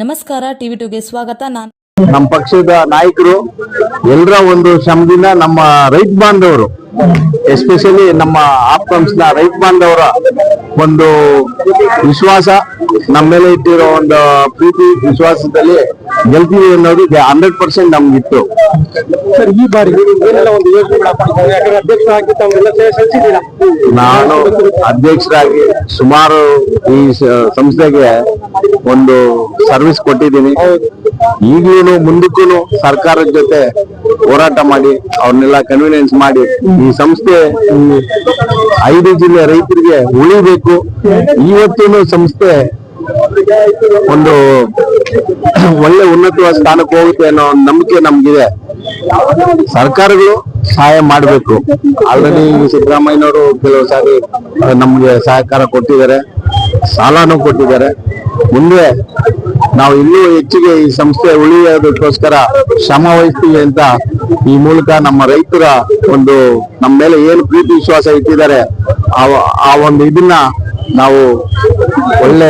ನಮಸ್ಕಾರ ಟಿವಿ 2ಗೆ ಸ್ವಾಗತ. ನಾನು ನಮ್ಮ ಪಕ್ಷದ ನಾಯಕರು ಎಲ್ಲರ ಒಂದು ಶ್ರಮದಿಂದ ನಮ್ಮ ರೈತ ಬಾಂಧವರು ಎಸ್ಪೆಷಲಿ ನಮ್ಮ ಆಪ್ಕಾಮ್ಸ್ನ ರೈತ ಬಾಂಧವರ ಒಂದು ವಿಶ್ವಾಸ ನಮ್ಮ ಮೇಲೆ ಇಟ್ಟಿರೋ ಒಂದು ಪ್ರೀತಿ ವಿಶ್ವಾಸದಲ್ಲಿ ಗೆಲ್ತೀವಿ ಅನ್ನೋದು 100% ನಮ್ಗಿತ್ತು. ಸರ್, ಈ ಬಾರಿ ಏನೆಲ್ಲ ಒಂದು ನಾನು ಅಧ್ಯಕ್ಷರಾಗಿ ಸುಮಾರು ಈ ಸಂಸ್ಥೆಗೆ ಒಂದು ಸರ್ವಿಸ್ ಕೊಟ್ಟಿದ್ದೀನಿ. ಈಗಲೂ ಮುಂದಕ್ಕೂ ಸರ್ಕಾರದ ಜೊತೆ ಹೋರಾಟ ಮಾಡಿ ಅವ್ರನ್ನೆಲ್ಲ ಕನ್ವಿನೆನ್ಸ್ ಮಾಡಿ ಈ ಸಂಸ್ಥೆ 5 ಜಿಲ್ಲೆ ರೈತರಿಗೆ ಉಳಿಬೇಕು. ಇವತ್ತು ಸಂಸ್ಥೆ ಒಂದು ಒಳ್ಳೆ ಉನ್ನತವಾದ ಸ್ಥಾನಕ್ಕೆ ಹೋಗುತ್ತೆ ಅನ್ನೋ ಒಂದು ನಂಬಿಕೆ ನಮ್ಗಿದೆ. ಸರ್ಕಾರಗಳು ಸಹಾಯ ಮಾಡಬೇಕು. ಆಲ್ರೆಡಿ ಸಿದ್ದರಾಮಯ್ಯನವರು ಕೆಲವು ಸಾರಿ ನಮ್ಗೆ ಸಹಕಾರ ಕೊಟ್ಟಿದ್ದಾರೆ, ಸಾಲನೂ ಕೊಟ್ಟಿದ್ದಾರೆ. ಮುಂದೆ ನಾವು ಇನ್ನೂ ಹೆಚ್ಚಿಗೆ ಈ ಸಂಸ್ಥೆ ಉಳಿಯೋದಕ್ಕೋಸ್ಕರ ಶ್ರಮ ವಹಿಸ್ತೀವಿ ಅಂತ ಈ ಮೂಲಕ ನಮ್ಮ ರೈತರ ಒಂದು ನಮ್ಮ ಮೇಲೆ ಏನು ಪ್ರೀತಿ ವಿಶ್ವಾಸ ಇಟ್ಟಿದ್ದಾರೆ ಆ ಒಂದು ಇದನ್ನ ನಾವು ಒಳ್ಳೆ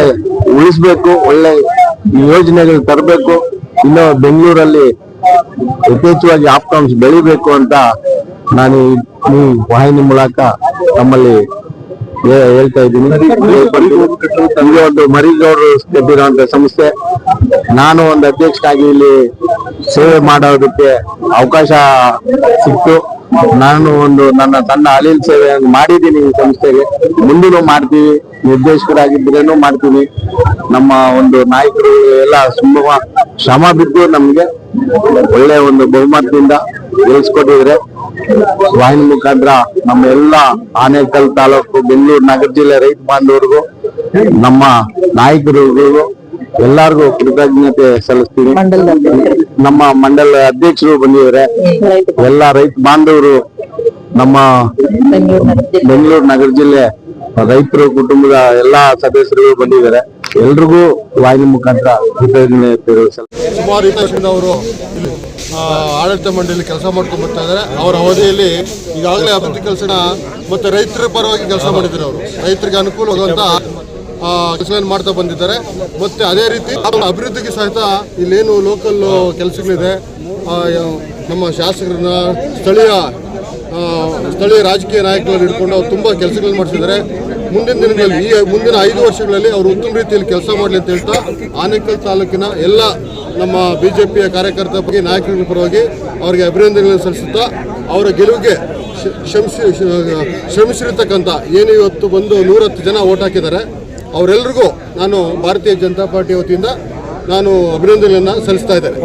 ಉಳಿಸ್ಬೇಕು, ಒಳ್ಳೆ ಯೋಜನೆಗಳು ತರಬೇಕು. ಇನ್ನು ಬೆಂಗಳೂರಲ್ಲಿ ಯಥೇಚ್ಛವಾಗಿ ಆಪ್ಕಾಮ್ಸ್ ಬೆಳಿಬೇಕು ಅಂತ ನಾನು ಈ ವಾಹಿನಿ ಮೂಲಕ ನಮ್ಮಲ್ಲಿ ಹೇಳ್ತಾ ಇದ್ದೀನಿ. ನಮಗೆ ಒಂದು ಮರಿಗೌಡರು ಕಟ್ಟಿರುವಂತ ಸಂಸ್ಥೆ, ನಾನು ಒಂದು ಅಧ್ಯಕ್ಷನಾಗಿ ಇಲ್ಲಿ ಸೇವೆ ಮಾಡೋದಕ್ಕೆ ಅವಕಾಶ ಸಿಕ್ತು. ನಾನು ಒಂದು ನನ್ನ ಸಣ್ಣ ಅಳಿಲ್ ಸೇವೆ ಮಾಡಿದ್ದೀನಿ ಈ ಸಂಸ್ಥೆಗೆ, ಮುಂದೂ ಮಾಡ್ತೀವಿ. ನಿರ್ದೇಶಕರಾಗಿದ್ದೇನೂ ಮಾಡ್ತೀನಿ. ನಮ್ಮ ಒಂದು ನಾಯಕರು ಎಲ್ಲ ತುಂಬಾ ಶ್ರಮ ಬಿದ್ದು ನಮ್ಗೆ ಒಳ್ಳೆ ಒಂದು ಬಹುಮತದಿಂದ ಗೆಲ್ಸ್ಕೊಟ್ಟಿದ್ರೆ ವಾಹಿನಿ ಮುಖಾಂತರ ನಮ್ಮ ಎಲ್ಲ ಆನೇಕಲ್ ತಾಲೂಕು, ಬೆಂಗಳೂರು ನಗರ ಜಿಲ್ಲೆ ರೈತ ಬಾಂಧವರಿಗೂ ನಮ್ಮ ನಾಯಕರಿಗೂ ಎಲ್ಲಾರ್ಗು ಕೃತಜ್ಞತೆ ಸಲ್ಲಿಸ್ತೀನಿ. ನಮ್ಮ ಮಂಡಲ ಅಧ್ಯಕ್ಷರು ಬಂದಿದ್ದಾರೆ, ಎಲ್ಲ ರೈತ ಬಾಂಧವರು, ನಮ್ಮ ಬೆಂಗಳೂರು ನಗರ ಜಿಲ್ಲೆ ರೈತರು ಕುಟುಂಬದ ಎಲ್ಲಾ ಸದಸ್ಯರು ಬಂದಿದ್ದಾರೆ. ಎಲ್ರಿಗೂ ವಾಹಿನಿ ಮುಖಾಂತರ ಕೃತಜ್ಞತೆ ಸಲ್ಲಿಸ್ತೀನಿ. ಸುಮಾರು 20 ವರ್ಷದಿಂದ ಅವರು ಆಡಳಿತ ಮಂಡಳಿ ಕೆಲಸ ಮಾಡ್ಕೊಂಡು ಬರ್ತಾ ಇದ್ದಾರೆ. ಅವರ ಅವಧಿಯಲ್ಲಿ ಈಗಾಗಲೇ ಅಭಿವೃದ್ಧಿ ಕೆಲಸನ ಮತ್ತೆ ರೈತರ ಪರವಾಗಿ ಕೆಲಸ ಮಾಡಿದ್ದಾರೆ. ಅವರು ರೈತರಿಗೆ ಅನುಕೂಲವಾಗುವಂತ ಕೆಲಸ ಮಾಡ್ತಾ ಬಂದಿದ್ದಾರೆ. ಮತ್ತೆ ಅದೇ ರೀತಿ ಅಭಿವೃದ್ಧಿಗೆ ಸಹಿತ ಇಲ್ಲೇನು ಲೋಕಲ್ ಕೆಲಸಗಳಿದೆ, ನಮ್ಮ ಶಾಸಕರನ್ನ ಸ್ಥಳೀಯ ರಾಜಕೀಯ ನಾಯಕರನ್ನು ಹಿಡ್ಕೊಂಡು ಅವ್ರು ತುಂಬ ಕೆಲಸಗಳನ್ನು ಮಾಡಿಸಿದ್ದಾರೆ. ಮುಂದಿನ ದಿನಗಳಲ್ಲಿ ಮುಂದಿನ 5 ವರ್ಷಗಳಲ್ಲಿ ಅವರು ಉತ್ತಮ ರೀತಿಯಲ್ಲಿ ಕೆಲಸ ಮಾಡಲಿ ಅಂತ ಹೇಳ್ತಾ ಆನೇಕಲ್ ತಾಲೂಕಿನ ಎಲ್ಲ ನಮ್ಮ ಬಿಜೆಪಿಯ ಕಾರ್ಯಕರ್ತರ ಬಗ್ಗೆ ನಾಯಕರ ಪರವಾಗಿ ಅವರಿಗೆ ಅಭಿನಂದನೆಗಳನ್ನು ಸಲ್ಲಿಸುತ್ತಾ ಅವರ ಗೆಲುವಿಗೆ ಶ್ರಮಿಸಿರ್ತಕ್ಕಂಥ ಏನು ಇವತ್ತು ಬಂದು 110 ಜನ ಓಟ್ ಹಾಕಿದ್ದಾರೆ ಅವರೆಲ್ಲರಿಗೂ ನಾನು ಭಾರತೀಯ ಜನತಾ ಪಾರ್ಟಿ ವತಿಯಿಂದ ನಾನು ಅಭಿನಂದನೆಯನ್ನು ಸಲ್ಲಿಸ್ತಾ ಇದ್ದೇನೆ.